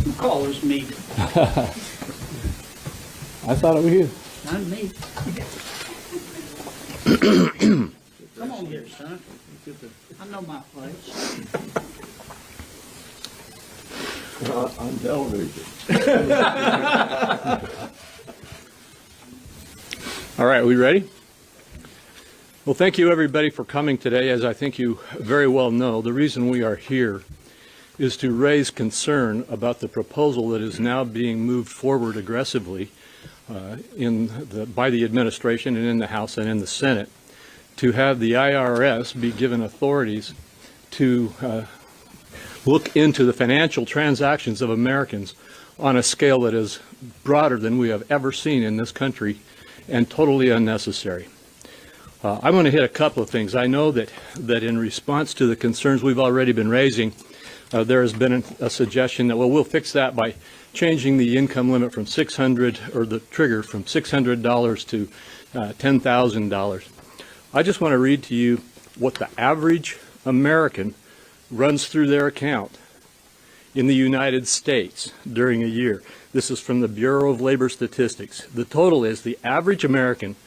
Who calls me? I thought it was you. Not me. Come on here, son. I know my place. On television. All right, are we ready? Well, thank you everybody for coming today. As I think you very well know, the reason we are here is to raise concern about the proposal that is now being moved forward aggressively by the administration and in the House and in the Senate to have the IRS be given authorities to look into the financial transactions of Americans on a scale that is broader than we have ever seen in this country and totally unnecessary. I want to hit a couple of things. I know that in response to the concerns we've already been raising, there has been a suggestion that, well, we'll fix that by changing the income limit from $600, or the trigger from $600 to $10,000. I just want to read to you what the average American runs through their account in the United States during a year. This is from the Bureau of Labor Statistics. The total is the average American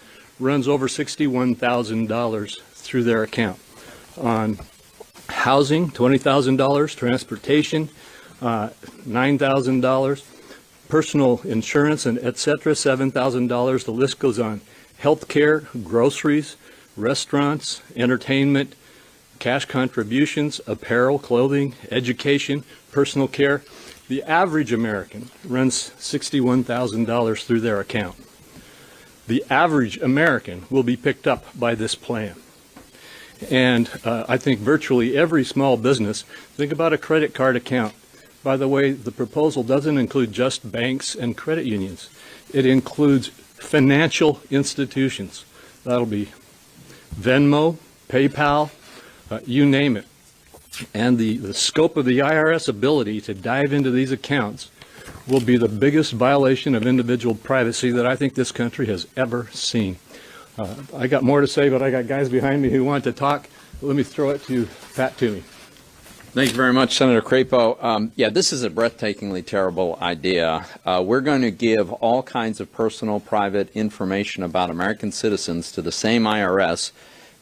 runs over $61,000 through their account on housing, $20,000, transportation, $9,000, personal insurance, and etc., $7,000. The list goes on. Health care, groceries, restaurants, entertainment, cash contributions, apparel, clothing, education, personal care. The average American runs $61,000 through their account. The average American will be picked up by this plan. And I think virtually every small business, think about a credit card account. By the way, the proposal doesn't include just banks and credit unions. It includes financial institutions. That'll be Venmo, PayPal, you name it. And the scope of the IRS ability to dive into these accounts will be the biggest violation of individual privacy that I think this country has ever seen. I got more to say, but I got guys behind me who want to talk. Let me throw it to Pat Toomey. Thank you very much, Senator Crapo. Yeah, this is a breathtakingly terrible idea. We're going to give all kinds of personal, private information about American citizens to the same IRS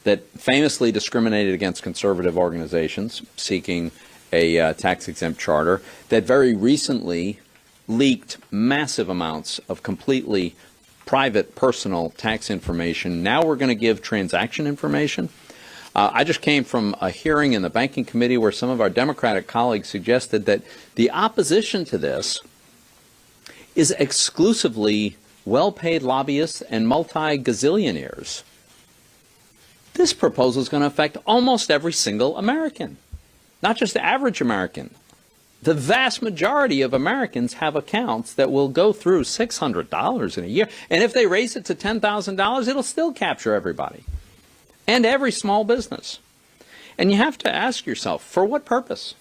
that famously discriminated against conservative organizations seeking a tax-exempt charter, that very recently leaked massive amounts of completely private, personal tax information. Now we're going to give transaction information. I just came from a hearing in the Banking Committee where some of our Democratic colleagues suggested that the opposition to this is exclusively well-paid lobbyists and multi-gazillionaires. This proposal is going to affect almost every single American, not just the average American. The vast majority of Americans have accounts that will go through $600 in a year. And if they raise it to $10,000, it'll still capture everybody and every small business. And you have to ask yourself, for what purpose?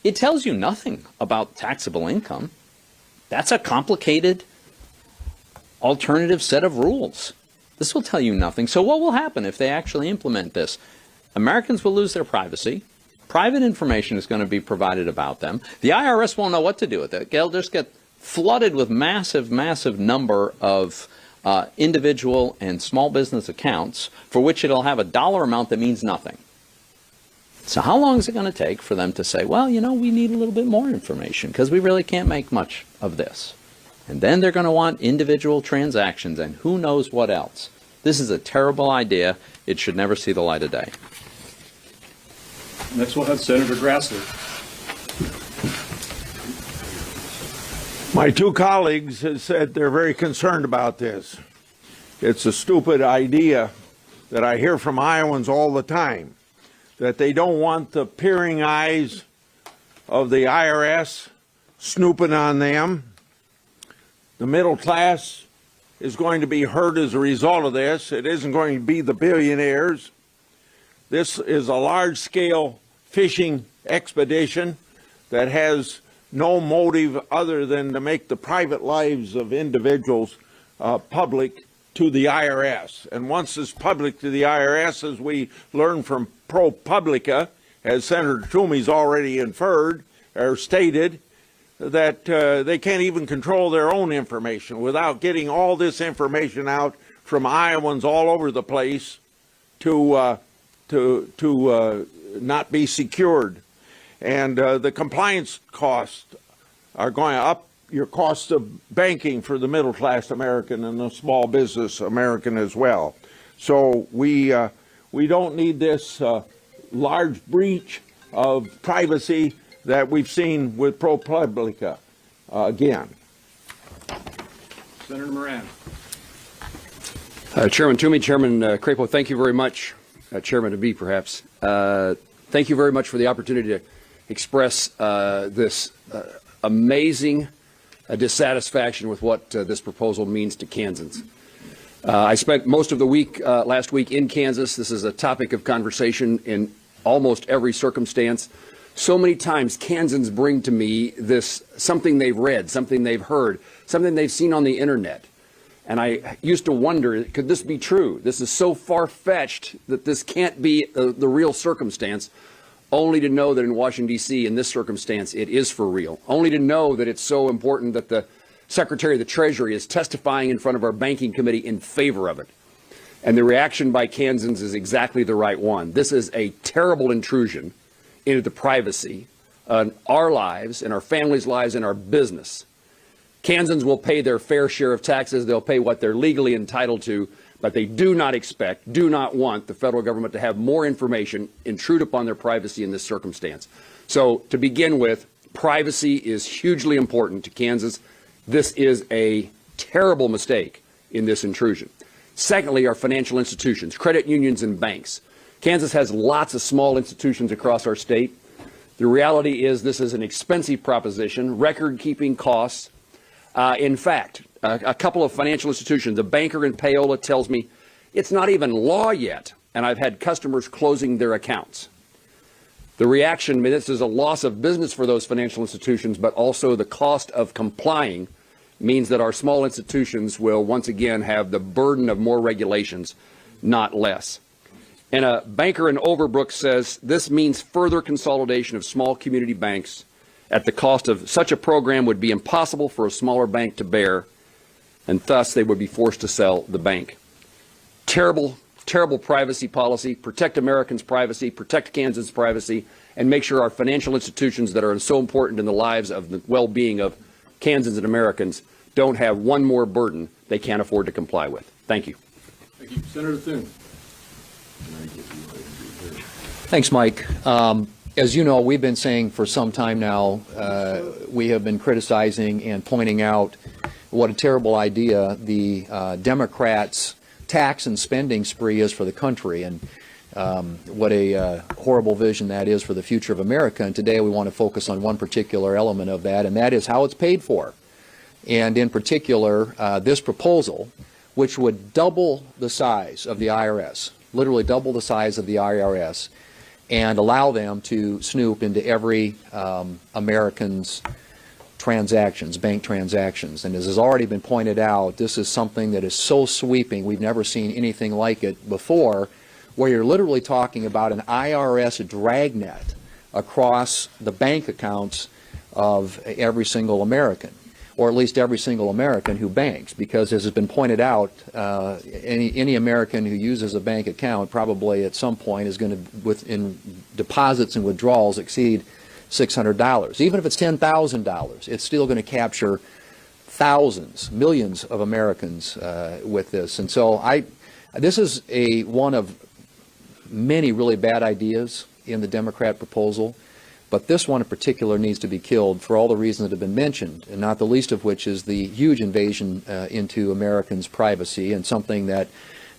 It tells you nothing about taxable income. That's a complicated alternative set of rules. This will tell you nothing. So what will happen if they actually implement this? Americans will lose their privacy. Private information is going to be provided about them. The IRS won't know what to do with it. They'll just get flooded with massive, massive number of individual and small business accounts for which it'll have a dollar amount that means nothing. So how long is it going to take for them to say, well, you know, we need a little bit more information because we really can't make much of this? And then they're going to want individual transactions and who knows what else. This is a terrible idea. It should never see the light of day. Next we'll have Senator Grassley. My two colleagues have said they're very concerned about this. It's a stupid idea that I hear from Iowans all the time, that they don't want the peering eyes of the IRS snooping on them. The middle class is going to be hurt as a result of this. It isn't going to be the billionaires. This is a large-scale fishing expedition that has no motive other than to make the private lives of individuals public to the IRS. And once it's public to the IRS, as we learned from ProPublica, as Senator Toomey's already inferred or stated, that they can't even control their own information without getting all this information out from Iowans all over the place to not be secured. And the compliance costs are going up, your cost of banking for the middle class American and the small business American as well. So we don't need this large breach of privacy that we've seen with ProPublica again. Senator Moran. Chairman Toomey, Chairman Crapo, thank you very much. Chairman to be, perhaps. Thank you very much for the opportunity to express this amazing dissatisfaction with what this proposal means to Kansans. I spent most of the week last week in Kansas. This is a topic of conversation in almost every circumstance. So many times Kansans bring to me this something they've read, something they've heard, something they've seen on the internet. And I used to wonder, could this be true? This is so far-fetched that this can't be the real circumstance, only to know that in Washington, D.C., in this circumstance, it is for real. Only to know that it's so important that the Secretary of the Treasury is testifying in front of our banking committee in favor of it. And the reaction by Kansans is exactly the right one. This is a terrible intrusion into the privacy of our lives and our families' lives and our business. Kansans will pay their fair share of taxes. They'll pay what they're legally entitled to, but they do not expect, do not want the federal government to have more information intrude upon their privacy in this circumstance. So to begin with, privacy is hugely important to Kansas. This is a terrible mistake in this intrusion. Secondly, our financial institutions, credit unions and banks. Kansas has lots of small institutions across our state. The reality is this is an expensive proposition, record-keeping costs. In fact, a couple of financial institutions, a banker in Paola tells me it's not even law yet, and I've had customers closing their accounts. The reaction, I mean, this is a loss of business for those financial institutions, but also the cost of complying means that our small institutions will once again have the burden of more regulations, not less. And a banker in Overbrook says this means further consolidation of small community banks at the cost of such a program would be impossible for a smaller bank to bear, and thus they would be forced to sell the bank. Terrible, terrible privacy policy. Protect Americans' privacy, protect Kansas' privacy, and make sure our financial institutions that are so important in the lives of the well-being of Kansans and Americans don't have one more burden they can't afford to comply with. Thank you. Thank you. Senator Thune. Thanks, Mike. As you know, we've been saying for some time now, we have been criticizing and pointing out what a terrible idea the Democrats' tax and spending spree is for the country, and what a horrible vision that is for the future of America. And today we want to focus on one particular element of that, and that is how it's paid for. And in particular, this proposal, which would double the size of the IRS, literally double the size of the IRS, and allow them to snoop into every American's transactions, bank transactions. And as has already been pointed out, this is something that is so sweeping. We've never seen anything like it before, where you're literally talking about an IRS dragnet across the bank accounts of every single American, or at least every single American who banks, because as has been pointed out, any American who uses a bank account probably at some point is going to, in deposits and withdrawals, exceed $600. Even if it's $10,000, it's still going to capture thousands, millions of Americans with this. And so this is one of many really bad ideas in the Democrat proposal. But this one in particular needs to be killed for all the reasons that have been mentioned, and not the least of which is the huge invasion into Americans' privacy, and something that,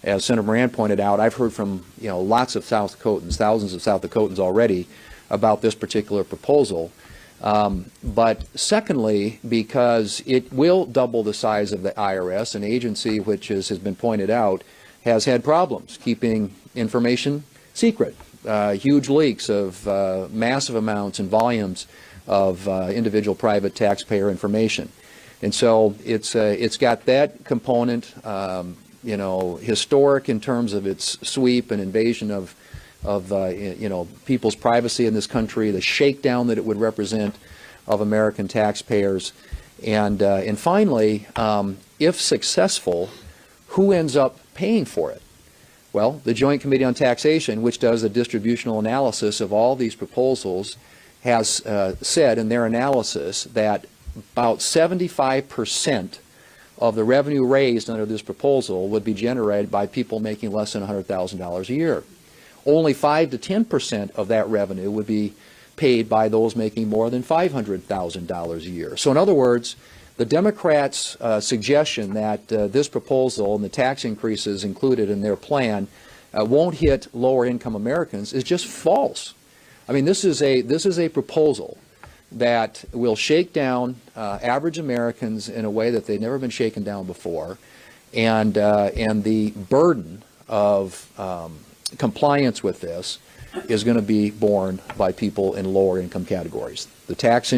as Senator Moran pointed out, I've heard from lots of South Dakotans, thousands of South Dakotans already, about this particular proposal. But secondly, because it will double the size of the IRS, an agency which, as has been pointed out, has had problems keeping information secret. Huge leaks of massive amounts and volumes of individual private taxpayer information. And so it's got that component, historic in terms of its sweep and invasion of people's privacy in this country, the shakedown that it would represent of American taxpayers. And finally, if successful, who ends up paying for it? Well, the Joint Committee on Taxation, which does the distributional analysis of all these proposals, has said in their analysis that about 75% of the revenue raised under this proposal would be generated by people making less than $100,000 a year. Only 5 to 10% of that revenue would be paid by those making more than $500,000 a year. So in other words, the Democrats' suggestion that this proposal and the tax increases included in their plan won't hit lower income Americans is just false. I mean, this is a proposal that will shake down average Americans in a way that they've never been shaken down before, and the burden of compliance with this is going to be borne by people in lower income categories. The tax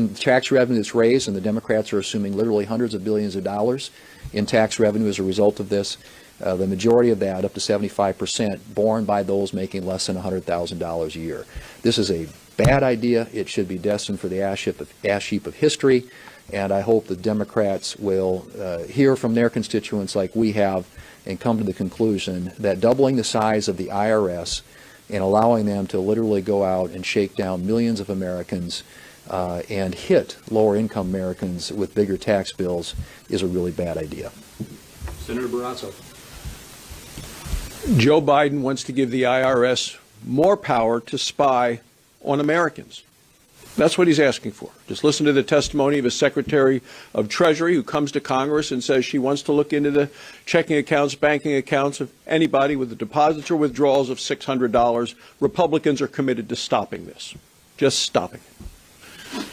revenue that's raised, and the Democrats are assuming literally hundreds of billions of dollars in tax revenue as a result of this, the majority of that, up to 75%, borne by those making less than $100,000 a year. This is a bad idea. It should be destined for the ash heap of history, and I hope the Democrats will hear from their constituents like we have and come to the conclusion that doubling the size of the IRS and allowing them to literally go out and shake down millions of Americans and hit lower income Americans with bigger tax bills is a really bad idea. Senator Barrasso. Joe Biden wants to give the IRS more power to spy on Americans. That's what he's asking for. Just listen to the testimony of a Secretary of Treasury who comes to Congress and says she wants to look into the checking accounts, banking accounts of anybody with the deposits or withdrawals of $600. Republicans are committed to stopping this. Just stopping it.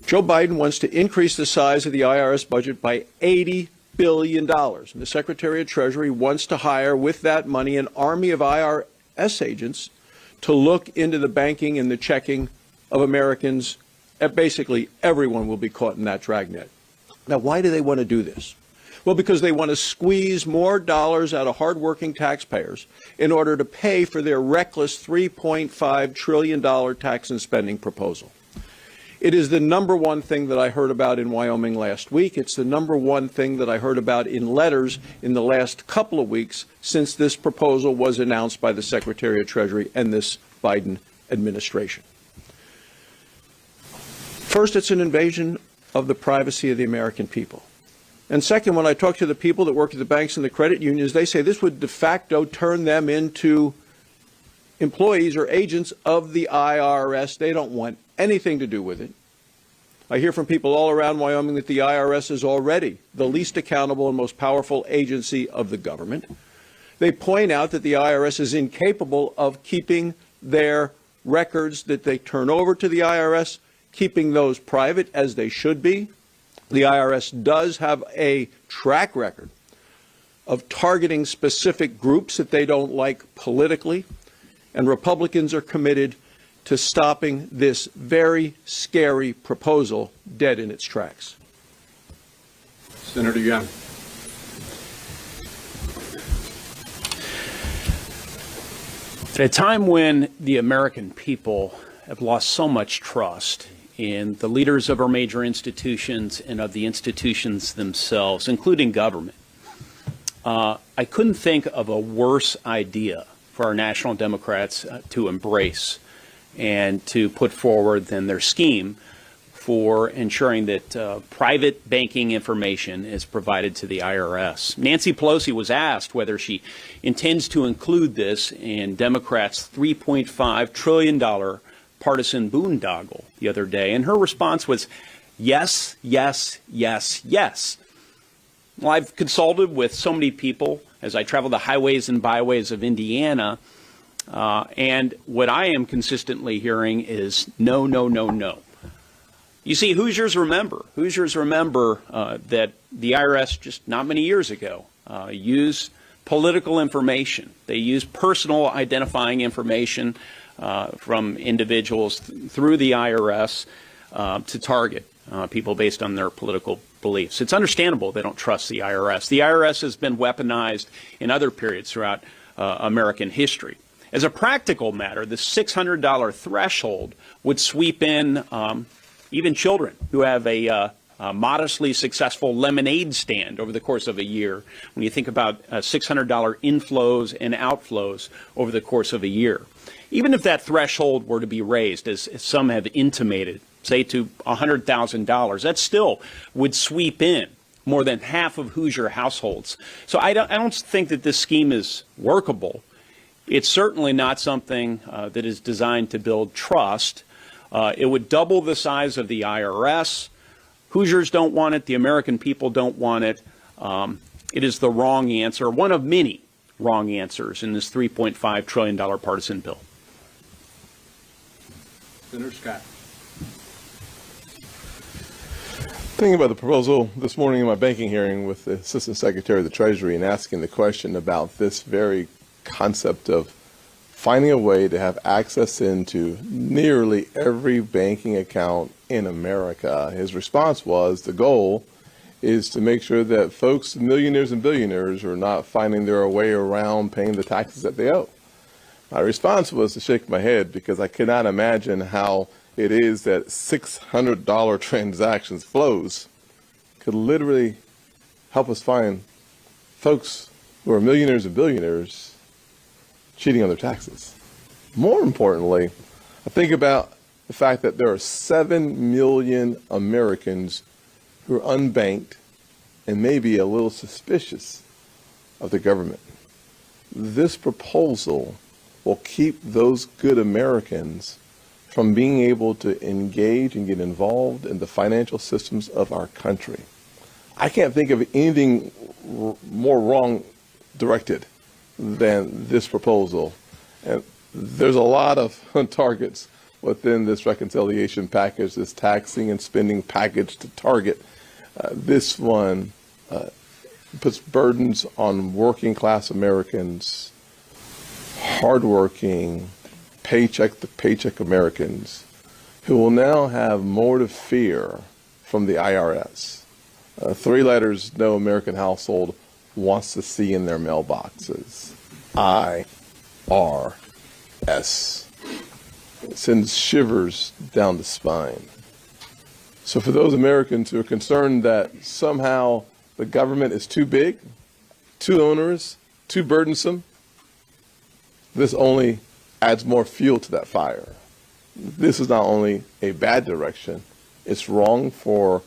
Joe Biden wants to increase the size of the IRS budget by $80 billion. And the Secretary of Treasury wants to hire, with that money, an army of IRS agents to look into the banking and the checking of Americans. Basically, everyone will be caught in that dragnet. Now, why do they want to do this? Well, because they want to squeeze more dollars out of hardworking taxpayers in order to pay for their reckless $3.5 trillion tax and spending proposal. It is the number one thing that I heard about in Wyoming last week. It's the number one thing that I heard about in letters in the last couple of weeks since this proposal was announced by the Secretary of Treasury and this Biden administration. First, it's an invasion of the privacy of the American people. And second, when I talk to the people that work at the banks and the credit unions, they say this would de facto turn them into employees or agents of the IRS. They don't want anything to do with it. I hear from people all around Wyoming that the IRS is already the least accountable and most powerful agency of the government. They point out that the IRS is incapable of keeping their records that they turn over to the IRS, keeping those private as they should be. The IRS does have a track record of targeting specific groups that they don't like politically, and Republicans are committed to stopping this very scary proposal dead in its tracks. Senator Young. At a time when the American people have lost so much trust in the leaders of our major institutions and of the institutions themselves, including government, I couldn't think of a worse idea for our national Democrats to embrace and to put forward than their scheme for ensuring that private banking information is provided to the IRS. Nancy Pelosi was asked whether she intends to include this in Democrats' $3.5 trillion partisan boondoggle the other day, and her response was yes, yes, yes, yes. Well, I've consulted with so many people as I travel the highways and byways of Indiana, and what I am consistently hearing is no, no, no, no. You see, Hoosiers remember that the IRS just not many years ago used political information. They used personal identifying information from individuals through the IRS to target people based on their political beliefs. It's understandable they don't trust the IRS. The IRS has been weaponized in other periods throughout American history. As a practical matter, the $600 threshold would sweep in even children who have a modestly successful lemonade stand over the course of a year, when you think about $600 inflows and outflows over the course of a year. Even if that threshold were to be raised, as some have intimated, say to $100,000, that still would sweep in more than half of Hoosier households. So I don't think that this scheme is workable. It's certainly not something that is designed to build trust. It would double the size of the IRS. Hoosiers don't want it. The American people don't want it. It is the wrong answer, one of many wrong answers in this $3.5 trillion partisan bill. Senator Scott. Thinking about the proposal this morning in my banking hearing with the Assistant Secretary of the Treasury and asking the question about this very concept of finding a way to have access into nearly every banking account in America. His response was the goal is to make sure that folks, millionaires and billionaires, are not finding their way around paying the taxes that they owe. My response was to shake my head because I cannot imagine how it is that $600 transactions flows could literally help us find folks who are millionaires and billionaires cheating on their taxes. More importantly, I think about the fact that there are 7 million Americans who are unbanked and maybe a little suspicious of the government. This proposal will keep those good Americans from being able to engage and get involved in the financial systems of our country. I can't think of anything more wrong directed than this proposal. And there's a lot of targets within this reconciliation package, this taxing and spending package to target. This one puts burdens on working class Americans, hardworking, paycheck to paycheck Americans who will now have more to fear from the IRS. 3 letters no American household wants to see in their mailboxes. IRS. It sends shivers down the spine. So for those Americans who are concerned that somehow the government is too big, too onerous, too burdensome, this only adds more fuel to that fire. This is not only a bad direction, it's wrong for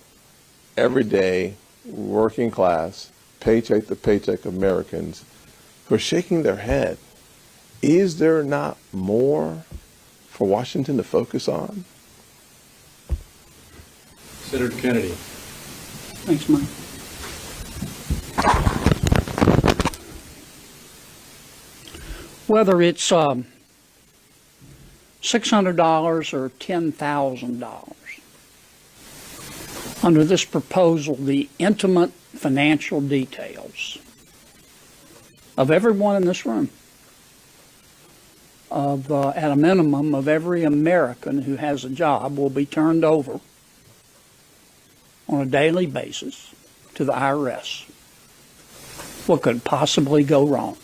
everyday working class, paycheck to paycheck Americans who are shaking their head. Is there not more for Washington to focus on? Senator Kennedy. Thanks, Mike. Whether it's $600 or $10,000, under this proposal, the intimate financial details of everyone in this room, at a minimum of every American who has a job, will be turned over on a daily basis to the IRS. What could possibly go wrong?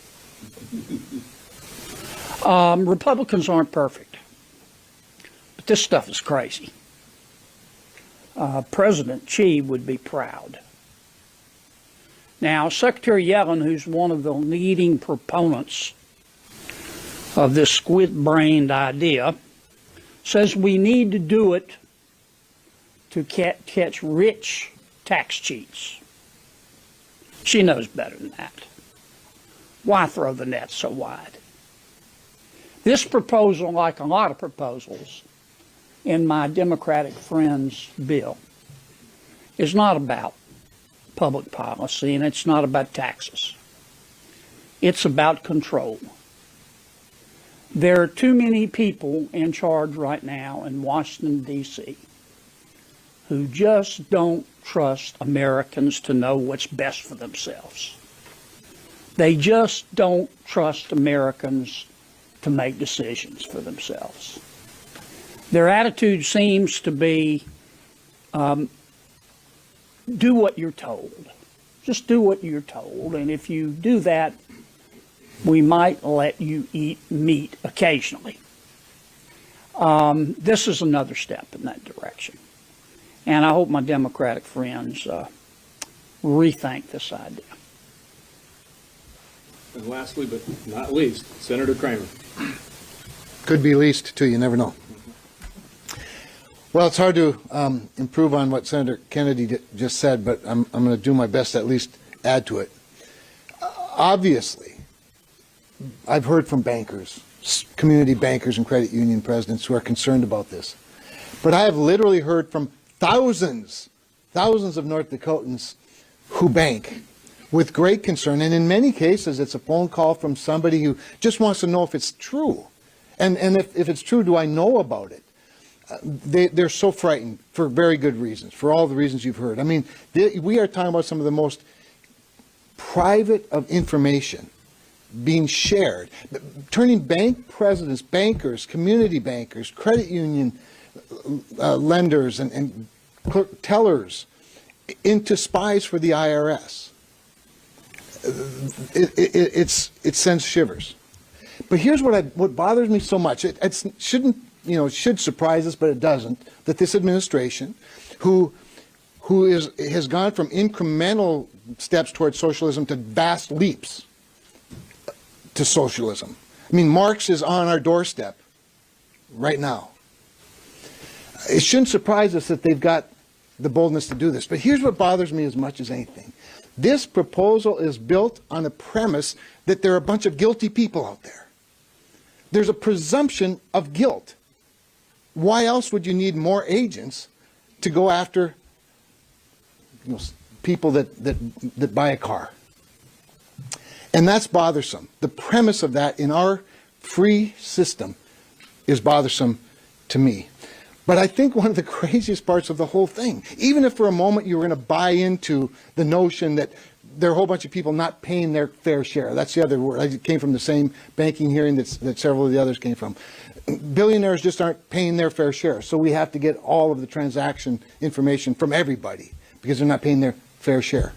Republicans aren't perfect, but this stuff is crazy. President Xi would be proud. Now, Secretary Yellen, who's one of the leading proponents of this squid-brained idea, says we need to do it to catch rich tax cheats. She knows better than that. Why throw the net so wide? This proposal, like a lot of proposals in my Democratic friend's bill, is not about public policy, and it's not about taxes. It's about control. There are too many people in charge right now in Washington, D.C. who just don't trust Americans to know what's best for themselves. They just don't trust Americans to make decisions for themselves. Their attitude seems to be, do what you're told. Just do what you're told, and if you do that, we might let you eat meat occasionally. This is another step in that direction. And I hope my Democratic friends rethink this idea. And lastly, but not least, Senator Kramer. Could be least, too. You never know. Well, it's hard to improve on what Senator Kennedy just said, but I'm going to do my best to at least add to it. Obviously, I've heard from bankers, community bankers and credit union presidents who are concerned about this. But I have literally heard from thousands of North Dakotans who bank with great concern. And in many cases, it's a phone call from somebody who just wants to know if it's true. And if it's true, do I know about it? They're so frightened for very good reasons, for all the reasons you've heard. I mean, we are talking about some of the most private of information being shared, turning bank presidents, bankers, community bankers, credit union lenders, and tellers into spies for the IRS. It sends shivers. But here's what bothers me so much. It shouldn't, it should surprise us, but it doesn't, that this administration, who has gone from incremental steps towards socialism to vast leaps to socialism. I mean, Marx is on our doorstep right now. It shouldn't surprise us that they've got the boldness to do this. But here's what bothers me as much as anything. This proposal is built on a premise that there are a bunch of guilty people out there. There's a presumption of guilt. Why else would you need more agents to go after people that buy a car? And that's bothersome. The premise of that in our free system is bothersome to me. But I think one of the craziest parts of the whole thing, even if for a moment you were going to buy into the notion that there are a whole bunch of people not paying their fair share. That's the other word. I came from the same banking hearing that several of the others came from. Billionaires just aren't paying their fair share. So we have to get all of the transaction information from everybody because they're not paying their fair share.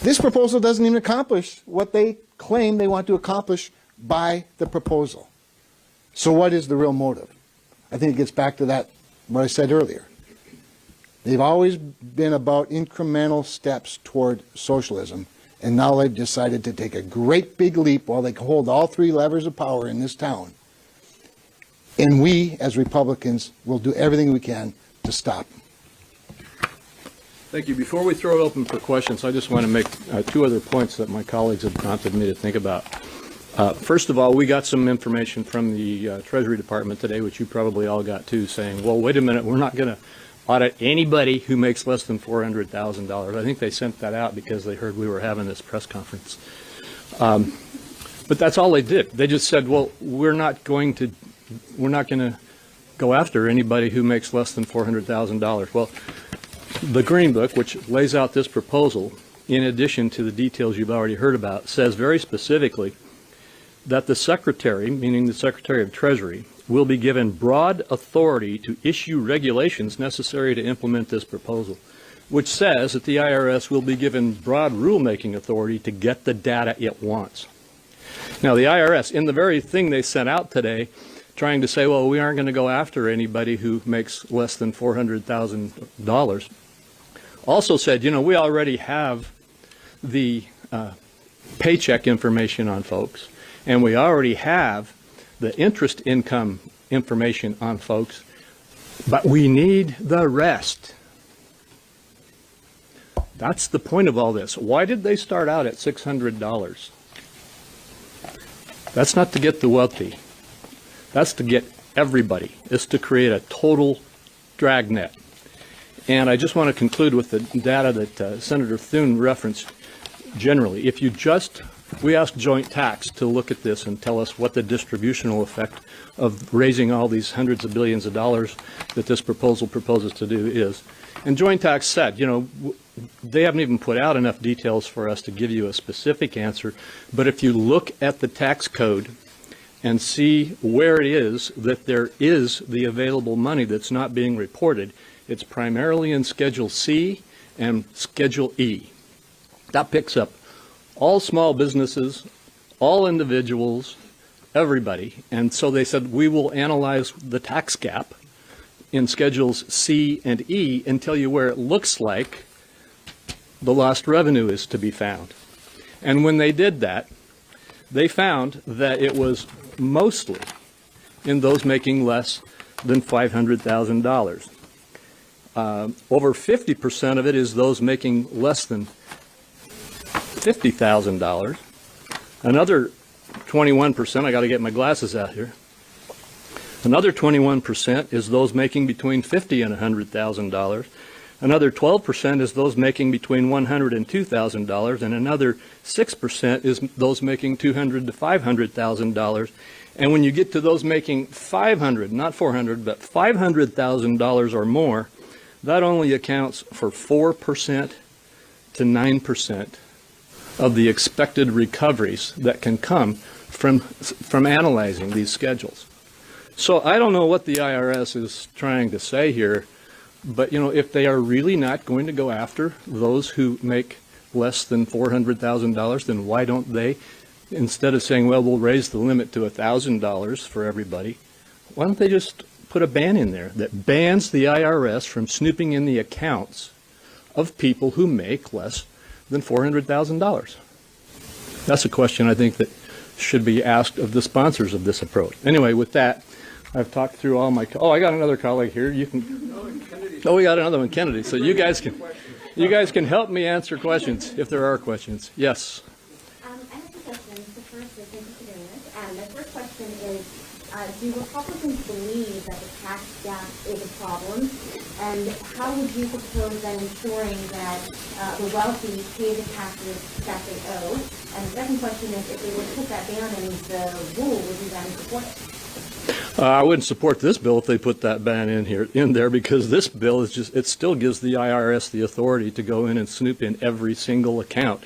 This proposal doesn't even accomplish what they claim they want to accomplish by the proposal. So what is the real motive? I think it gets back to that, what I said earlier. They've always been about incremental steps toward socialism, and now they've decided to take a great big leap while they hold all three levers of power in this town. And we, as Republicans, will do everything we can to stop them. Thank you. Before we throw it open for questions, I just want to make two other points that my colleagues have prompted me to think about. First of all, we got some information from the Treasury Department today, which you probably all got too, saying, well, wait a minute, we're not going to audit anybody who makes less than $400,000. I think they sent that out because they heard we were having this press conference. But that's all they did. They just said, well, we're not going to go after anybody who makes less than $400,000. Well, the Green Book, which lays out this proposal, in addition to the details you've already heard about, says very specifically that the Secretary, meaning the Secretary of Treasury, will be given broad authority to issue regulations necessary to implement this proposal, which says that the IRS will be given broad rulemaking authority to get the data it wants. Now, the IRS, in the very thing they sent out today, trying to say, well, we aren't going to go after anybody who makes less than $400,000, also said, we already have the paycheck information on folks, and we already have the interest income information on folks, but we need the rest. That's the point of all this. Why did they start out at $600? That's not to get the wealthy. That's to get everybody. It's to create a total dragnet. And I just want to conclude with the data that Senator Thune referenced generally. If you we asked Joint Tax to look at this and tell us what the distributional effect of raising all these hundreds of billions of dollars that this proposal proposes to do is. And Joint Tax said, they haven't even put out enough details for us to give you a specific answer. But if you look at the tax code and see where it is that there is the available money that's not being reported, it's primarily in Schedule C and Schedule E. That picks up all small businesses, all individuals, everybody. And so they said, we will analyze the tax gap in Schedules C and E and tell you where it looks like the lost revenue is to be found. And when they did that, they found that it was mostly in those making less than $500,000. Over 50% of it is those making less than $50,000. Another 21%, I got to get my glasses out here. Another 21% is those making between $50,000 and $100,000. Another 12% is those making between $100,000 and $2,000, and another 6% is those making $200,000 to $500,000. And when you get to those making $500,000, not $400,000, but $500,000 or more, that only accounts for 4% to 9% of the expected recoveries that can come from analyzing these schedules. So I don't know what the IRS is trying to say here, but if they are really not going to go after those who make less than $400,000, then why don't they, instead of saying, well, we'll raise the limit to $1,000 for everybody, why don't they just put a ban in there that bans the IRS from snooping in the accounts of people who make less than $400,000? That's a question I think that should be asked of the sponsors of this approach. Anyway, with that, I've talked through all my. I got another colleague here. You can. Oh, we got another one, Kennedy. So you guys can help me answer questions if there are questions. Yes. I have two questions. The first is, thank you for doing this. The first question is, do Republicans believe that the tax gap is a problem? And how would you propose then ensuring that the wealthy pay the taxes that they owe? And the second question is, if they were to put that ban in the rule, would you then support it? I wouldn't support this bill if they put that ban in there because this bill is it still gives the IRS the authority to go in and snoop in every single account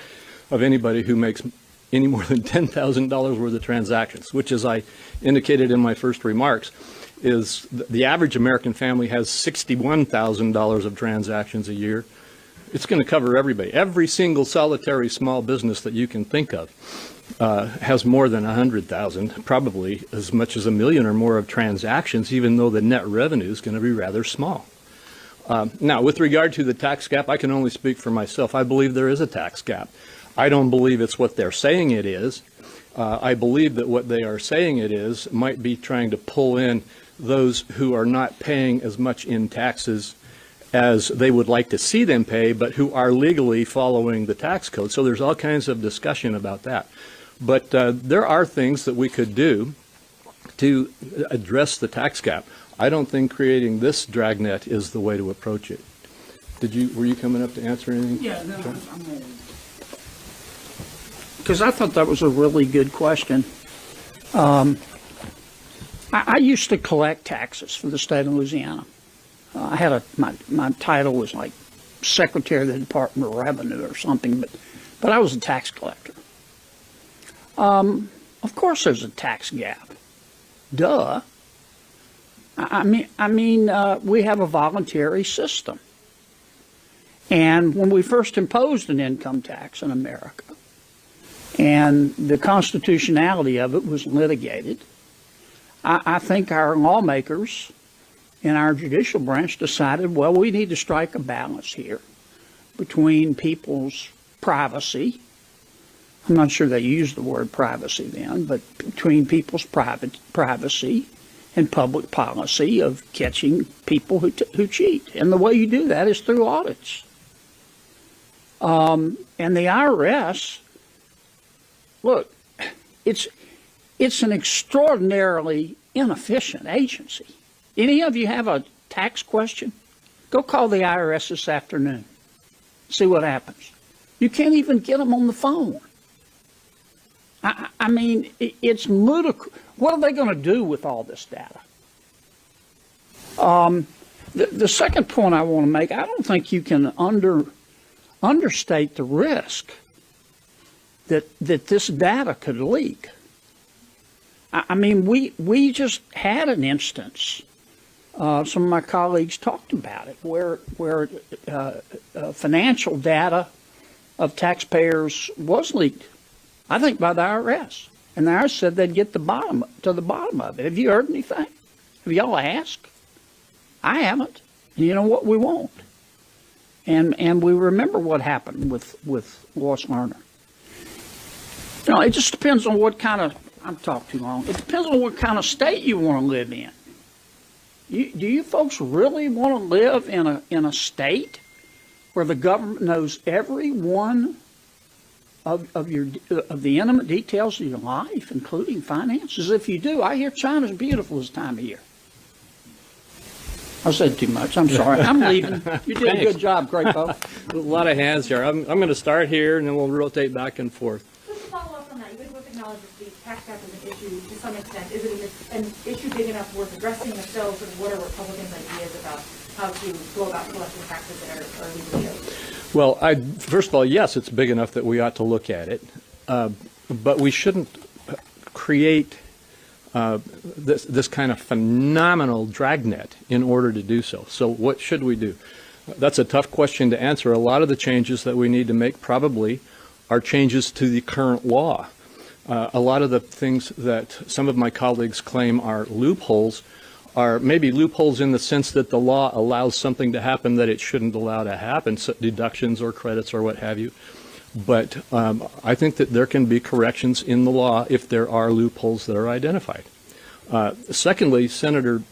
of anybody who makes any more than $10,000 worth of transactions, which, as I indicated in my first remarks, is the average American family has $61,000 of transactions a year. It's going to cover everybody. Every single solitary small business that you can think of has more than 100,000, probably as much as 1 million or more of transactions, even though the net revenue is going to be rather small. Now, with regard to the tax gap, I can only speak for myself. I believe there is a tax gap. I don't believe it's what they're saying it is. I believe that what they are saying it is might be trying to pull in those who are not paying as much in taxes as they would like to see them pay, but who are legally following the tax code. So there's all kinds of discussion about that. But there are things that we could do to address the tax gap. I don't think creating this dragnet is the way to approach it. Were you coming up to answer anything? Yeah, no, because I thought that was a really good question. I used to collect taxes for the state of Louisiana. I had my title was like Secretary of the Department of Revenue or something, but I was a tax collector. Of course there's a tax gap. Duh. I mean, we have a voluntary system. And when we first imposed an income tax in America, and the constitutionality of it was litigated, I think our lawmakers in our judicial branch decided, well, we need to strike a balance here between people's privacy. I'm not sure they used the word privacy then, but between people's privacy and public policy of catching people who cheat. And the way you do that is through audits. And the IRS, look, it's an extraordinarily inefficient agency. Any of you have a tax question? Go call the IRS this afternoon. See what happens. You can't even get them on the phone. I mean, it's ludicrous. What are they going to do with all this data? The second point I want to make, I don't think you can understate the risk that this data could leak. I mean, we just had an instance. Some of my colleagues talked about it, where financial data of taxpayers was leaked, I think, by the IRS. And the IRS said they'd get to the bottom of it. Have you heard anything? Have y'all asked? I haven't. And you know what? We won't. And we remember what happened with Lois Lerner. You know, it just depends on what kind of, I'm talking too long, it depends on what kind of state you want to live in. Do you folks really want to live in a state where the government knows every one of the intimate details of your life, including finances? If you do, I hear China's beautiful this time of year. I said too much. I'm sorry. I'm leaving. You did a good job, Crapo. A lot of hands here. I'm going to start here, and then we'll rotate back and forth. Just to follow up on that, you both acknowledge that the tax gap is an issue to some extent. Is it an issue big enough worth addressing? If so, sort of what are Republicans' ideas about how to go about collecting taxes that are legally owed? Well, first of all, yes, it's big enough that we ought to look at it, but we shouldn't create this kind of phenomenal dragnet in order to do so. So what should we do? That's a tough question to answer. A lot of the changes that we need to make probably are changes to the current law. A lot of the things that some of my colleagues claim are loopholes are maybe loopholes in the sense that the law allows something to happen that it shouldn't allow to happen, so deductions or credits or what have you. But I think that there can be corrections in the law if there are loopholes that are identified. Secondly, Senator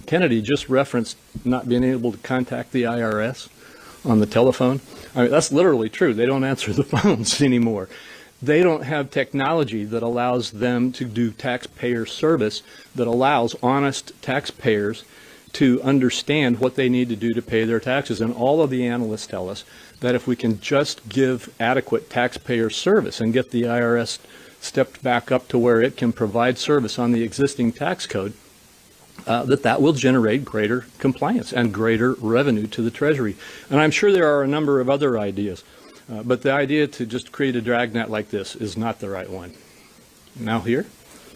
Kennedy just referenced not being able to contact the IRS on the telephone. I mean, that's literally true. They don't answer the phones anymore. They don't have technology that allows them to do taxpayer service that allows honest taxpayers to understand what they need to do to pay their taxes. And all of the analysts tell us that if we can just give adequate taxpayer service and get the IRS stepped back up to where it can provide service on the existing tax code, that will generate greater compliance and greater revenue to the Treasury. And I'm sure there are a number of other ideas, but the idea to just create a dragnet like this is not the right one. Now here?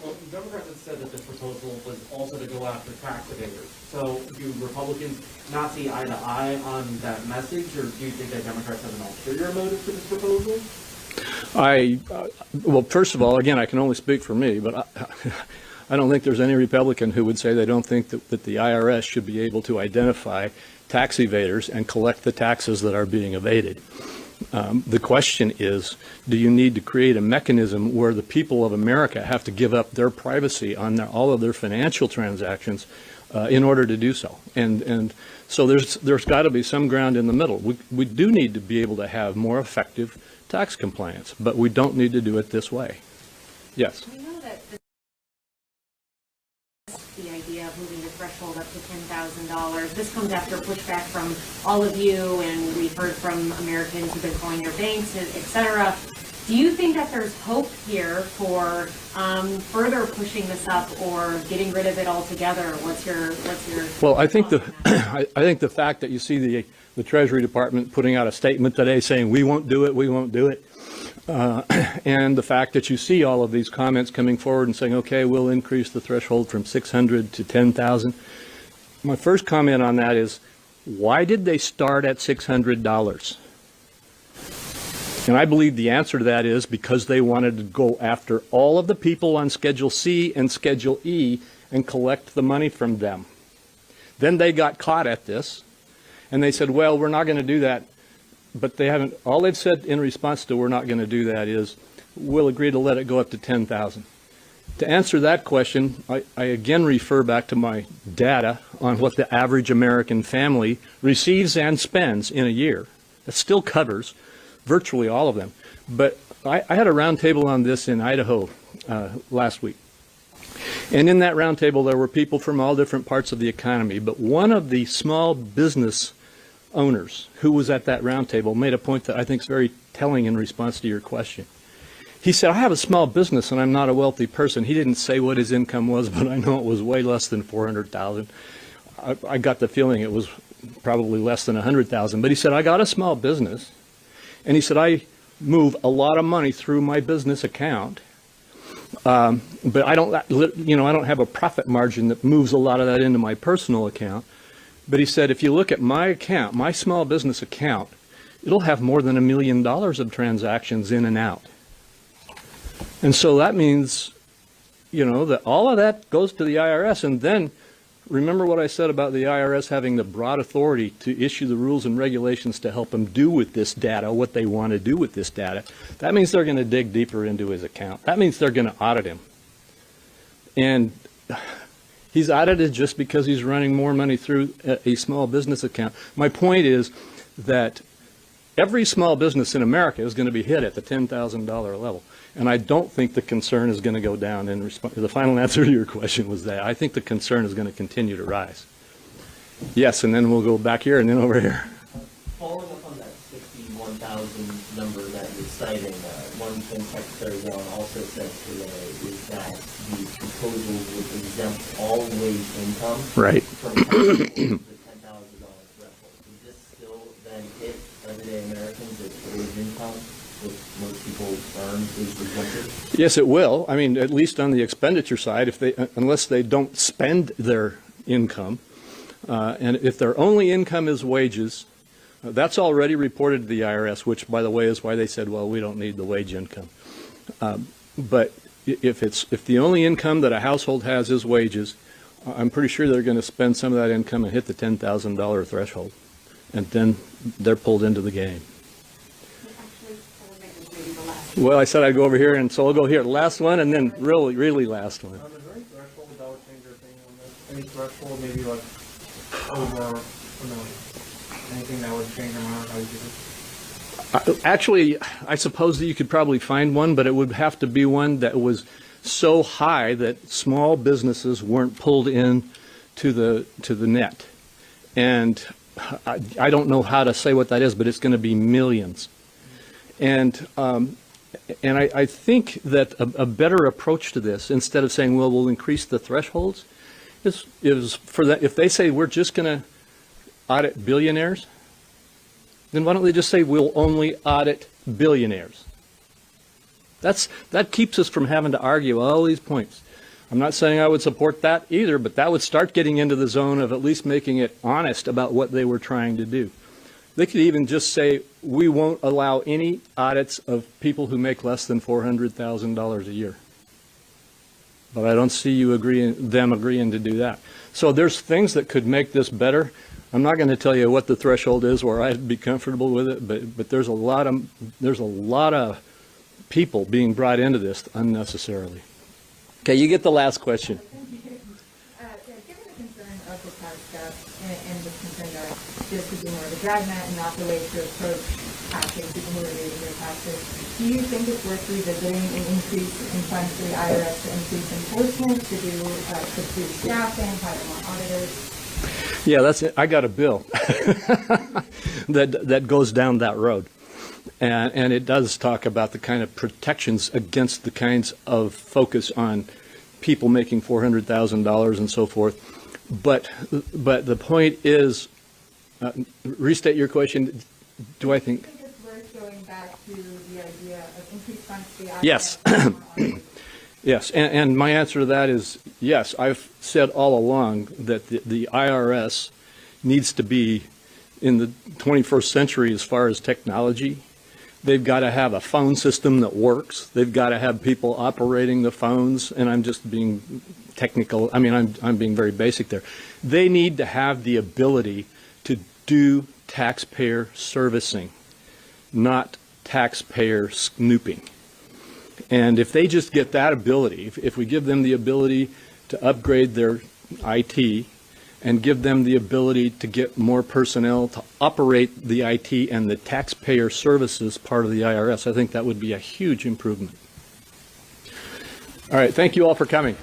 Well, Democrats have said that this proposal was also to go after tax evaders. So do Republicans not see eye to eye on that message, or do you think that Democrats have an ulterior motive to this proposal? Well, first of all, again, I can only speak for me, but I don't think there's any Republican who would say they don't think that the IRS should be able to identify tax evaders and collect the taxes that are being evaded. The question is, do you need to create a mechanism where the people of America have to give up their privacy on all of their financial transactions in order to do so? And so there's got to be some ground in the middle. We do need to be able to have more effective tax compliance, but we don't need to do it this way. Yes? We know that the idea of moving the threshold up to $10,000, this comes after pushback from all of you, and we've heard from Americans who've been calling their banks, et cetera. Do you think that there's hope here for further pushing this up or getting rid of it altogether? What's your Well, I think I think the fact that you see the Treasury Department putting out a statement today saying we won't do it, and the fact that you see all of these comments coming forward and saying, okay, we'll increase the threshold from 600 to 10,000. My first comment on that is, why did they start at $600? And I believe the answer to that is because they wanted to go after all of the people on Schedule C and Schedule E and collect the money from them. Then they got caught at this, and they said, well, we're not going to do that. But they haven't, all they've said in response to we're not going to do that is, we'll agree to let it go up to 10,000. To answer that question, I again refer back to my data on what the average American family receives and spends in a year. It still covers virtually all of them. But I had a roundtable on this in Idaho last week. And in that roundtable, there were people from all different parts of the economy. But one of the small business owners who was at that roundtable made a point that I think is very telling in response to your question. He said, I have a small business and I'm not a wealthy person. He didn't say what his income was, but I know it was way less than $400,000. I got the feeling it was probably less than $100,000. But he said, I got a small business. And he said, I move a lot of money through my business account. But I don't have a profit margin that moves a lot of that into my personal account. But he said, if you look at my account, my small business account, it'll have more than $1 million of transactions in and out. And so that means, that all of that goes to the IRS. And then Remember what I said about the IRS having the broad authority to issue the rules and regulations to help them do with this data what they want to do with this data. That means they're going to dig deeper into his account. That means they're going to audit him. And he's audited just because he's running more money through a small business account. My point is that every small business in America is going to be hit at the $10,000 level. And I don't think the concern is going to go down. And the final answer to your question was that I think the concern is going to continue to rise. Yes, and then we'll go back here and then over here. Following up on that 61,000 number that you're citing, one thing Secretary Yellen also said today is that the proposal would exempt all wage income Right. from the $10,000 threshold. Would this still then hit everyday Americans if wage income, which most people earn, is exempted? Yes, it will. I mean, at least on the expenditure side, if they, unless they don't spend their income, and if their only income is wages, that's already reported to the IRS, which, by the way, is why they said, well, we don't need the wage income. But if the only income that a household has is wages, I'm pretty sure they're going to spend some of that income and hit the $10,000 threshold, and then they're pulled into the game. Well, I said I'd go over here, and so I'll go here. Last one, and then really last one. Is there any threshold that would change your opinion on this? Any threshold, maybe like over $1 million? Anything that would change your mind? How would you do it? Actually, I suppose that you could probably find one, but it would have to be one that was so high that small businesses weren't pulled in to the net. And I don't know how to say what that is, but it's going to be millions. And I think that a better approach to this, instead of saying, well, we'll increase the thresholds, is for that. If they say we're just going to audit billionaires, then why don't they just say we'll only audit billionaires? That keeps us from having to argue all these points. I'm not saying I would support that either, but that would start getting into the zone of at least making it honest about what they were trying to do. They could even just say, we won't allow any audits of people who make less than $400,000 a year. But I don't see them agreeing to do that. So there's things that could make this better. I'm not going to tell you what the threshold is where I'd be comfortable with it, but there's a lot of people being brought into this unnecessarily. Okay, you get the last question. Given the concern of the tax gap and the concern that this could be more of a dragnet and not the way to approach taxing people who are evading their taxes, do you think it's worth revisiting an increase in funds to the IRS to increase enforcement, to boost staffing, hire more auditors? Yeah, that's it. I got a bill that goes down that road. And it does talk about the kind of protections against the kinds of focus on people making $400,000 and so forth. But the point is, restate your question. Do I think it's worth going back to the idea of increased funds to the IRS? Yes. Yes, and my answer to that is yes. I've said all along that the IRS needs to be in the 21st century as far as technology. They've got to have a phone system that works. They've got to have people operating the phones, and I'm just being technical. I mean, I'm being very basic there. They need to have the ability to do taxpayer servicing, not taxpayer snooping. And if they just get that ability, if we give them the ability to upgrade their IT and give them the ability to get more personnel to operate the IT and the taxpayer services part of the IRS, I think that would be a huge improvement. All right, thank you all for coming.